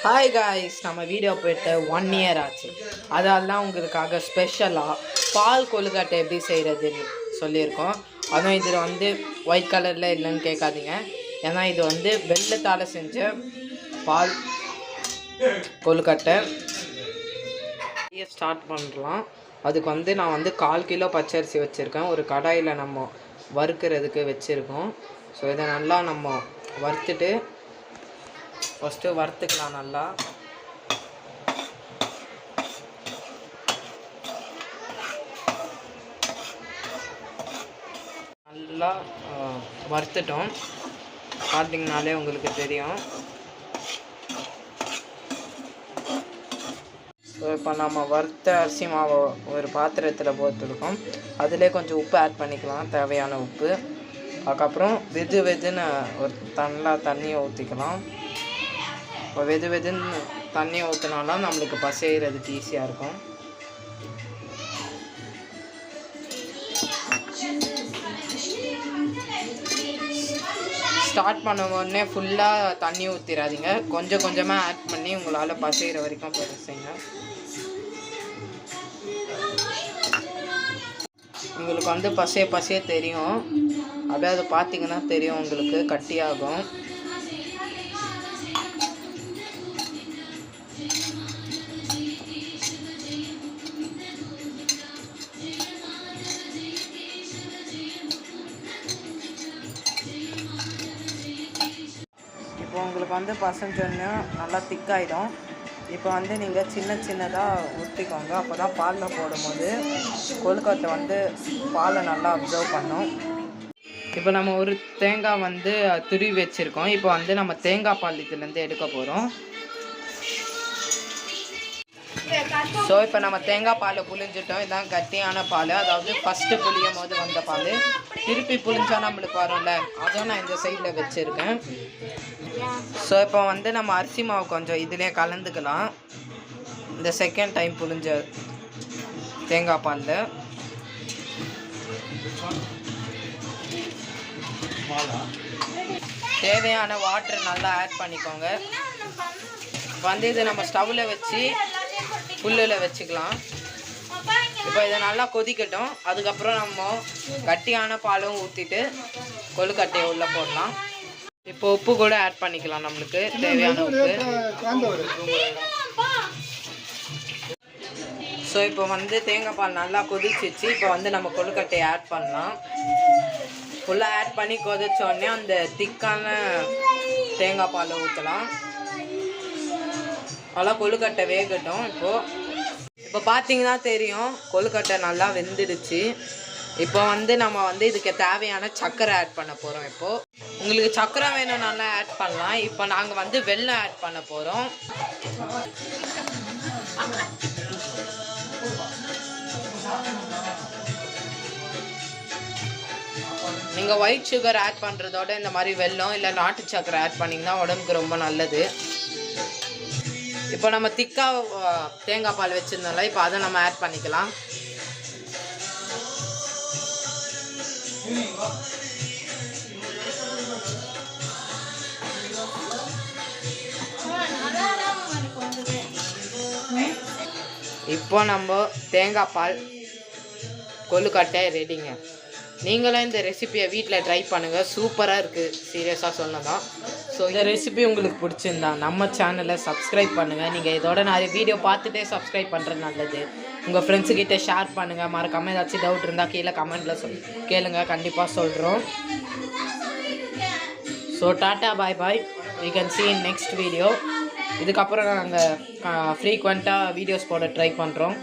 Hi guys, நம்ம video போயிட்டு 1 year ஆச்சு. அதெல்லாம் உங்களுக்காக ஸ்பெஷலாக பால் கொழுக்கட்டை எப்படி செய்கிறதுன்னு சொல்லியிருக்கோம். அதுவும் இதில் வந்து ஒயிட் கலரில் இல்லைன்னு கேட்காதீங்க, ஏன்னா இது வந்து வெள்ளத்தால் செஞ்ச பால் கொழுக்கட்டை. ஸ்டார்ட் பண்ணலாம். அதுக்கு வந்து நான் வந்து 1/4 கிலோ பச்சரிசி வச்சுருக்கேன். ஒரு கடாயில் நம்ம வறுக்கிறதுக்கு வச்சுருக்கோம். ஸோ இதை நல்லா நம்ம வறுத்துட்டு ஃபஸ்ட்டு வறுத்துக்கலாம். நல்லா வறுத்துட்டோம். பார்த்தீங்கனாலே உங்களுக்கு தெரியும். ஸோ இப்போ நம்ம வறுத்த அரிசி மாவை ஒரு பாத்திரத்தில் போட்டுருக்கோம். அதிலே கொஞ்சம் உப்பு ஆட் பண்ணிக்கலாம், தேவையான உப்பு. அதுக்கப்புறம் வெதுன்னு ஒரு நல்லா தண்ணியை ஊற்றிக்கலாம். இப்போ வெதுன்னு தண்ணியை ஊற்றினாலும் நம்மளுக்கு பசைகிறதுக்கு ஈஸியாக இருக்கும். ஸ்டார்ட் பண்ண உடனே ஃபுல்லாக தண்ணி ஊற்றிடாதீங்க, கொஞ்சம் கொஞ்சமாக ஆட் பண்ணி உங்களால் பசைகிற வரைக்கும் பசைங்க. உங்களுக்கு வந்து பசைய தெரியும், அப்படியே அதை பார்த்தீங்கன்னா தெரியும், உங்களுக்கு கட்டியாகும். இப்போ உங்களுக்கு வந்து பசஞ்சோன்னா நல்லா திக்காயிடும். இப்போ வந்து நீங்கள் சின்னதாக ஊற்றிக்கோங்க. அப்போ தான் பாலில் போடும்போது கொழுக்கட்டை வந்து பாலை நல்லா அப்சர்வ் பண்ணும். இப்போ நம்ம ஒரு தேங்காய் வந்து துருவி வச்சுருக்கோம். இப்போ வந்து நம்ம தேங்காய் பால் இதுலேருந்து எடுக்க போகிறோம். ஸோ இப்போ நம்ம தேங்காய் பாலை புழிஞ்சிட்டோம். இதுதான் கட்டியான பால், அதாவது ஃபஸ்ட்டு புளியும் போது வந்த பால். திருப்பி புளிஞ்சா நம்மளுக்கு வரும்ல, அதுவும் நான் இந்த சைடில் வச்சுருக்கேன். ஸோ இப்போ வந்து நம்ம அரிசி மாவு கொஞ்சம் இதிலே கலந்துக்கலாம். இந்த செகண்ட் டைம் புளிஞ்ச தேங்காய் பாலில் தேவையான வாட்டர் நல்லா ஆட் பண்ணிக்கோங்க. வந்து இதை நம்ம ஸ்டவ்வில் வச்சு புல்லில் வச்சுக்கலாம். இப்போ இதை நல்லா கொதிக்கட்டும். அதுக்கப்புறம் நம்ம கட்டியான பாலும் ஊற்றிட்டு கொழுக்கட்டையை உள்ளே போடலாம். இப்போ உப்பு கூட ஆட் பண்ணிக்கலாம், நம்மளுக்கு தேவையான உப்பு. ஸோ இப்போ வந்து தேங்காய் பால் நல்லா கொதிச்சிச்சு. இப்போ வந்து நம்ம கொழுக்கட்டையை ஆட் பண்ணலாம். ஃபுல்லாக ஆட் பண்ணி கொதிச்சோடனே அந்த திக்கான தேங்காய் பாலை ஊற்றலாம். நல்லா கொழுக்கட்டை வேகட்டும். இப்போ பார்த்தீங்கன்னா தெரியும், கொழுக்கட்டை நல்லா வெந்துடுச்சு. இப்போ வந்து நம்ம வந்து இதுக்கு தேவையான சர்க்கரை ஆட் பண்ண போகிறோம். இப்போது உங்களுக்கு சர்க்கரை வேணும் நல்லா ஆட் பண்ணலாம். இப்போ நாங்கள் வந்து வெல்லம் ஆட் பண்ண போகிறோம். நீங்கள் ஒயிட் சுகர் ஆட் பண்ணுறதோட இந்த மாதிரி வெல்லம் இல்லை நாட்டு சர்க்கரை ஆட் பண்ணிங்கன்னா உடம்புக்கு ரொம்ப நல்லது. இப்போ நம்ம திக்காக தேங்காய் பால் வச்சுருந்தோம்ல, இப்போ அதை நம்ம ஆட் பண்ணிக்கலாம். இப்போ நம்ம தேங்காய் பால் கொழுக்கட்டை ரெடிங்க. நீங்களும் இந்த ரெசிபியை வீட்டில் ட்ரை பண்ணுங்கள், சூப்பராக இருக்குது. சீரியஸாக சொன்னதான். ஸோ இந்த ரெசிபி உங்களுக்கு பிடிச்சிருந்தா நம்ம சேனலை சப்ஸ்கிரைப் பண்ணுங்கள். நீங்கள் இதோட நிறைய வீடியோ பார்த்துட்டே சப்ஸ்கிரைப் பண்ணுறது நல்லது. உங்கள் ஃப்ரெண்ட்ஸுக்கிட்ட ஷேர் பண்ணுங்கள். மறக்காமல் ஏதாச்சும் டவுட் இருந்தால் கீழே கமெண்ட்டில் கேளுங்க, கண்டிப்பாக சொல்கிறோம். ஸோ டாட்டா, bye. We can see in next video. இதுக்கப்புறம் நாங்கள் ஃப்ரீக்வெண்ட்டாக வீடியோஸ் போட ட்ரை பண்ணுறோம்.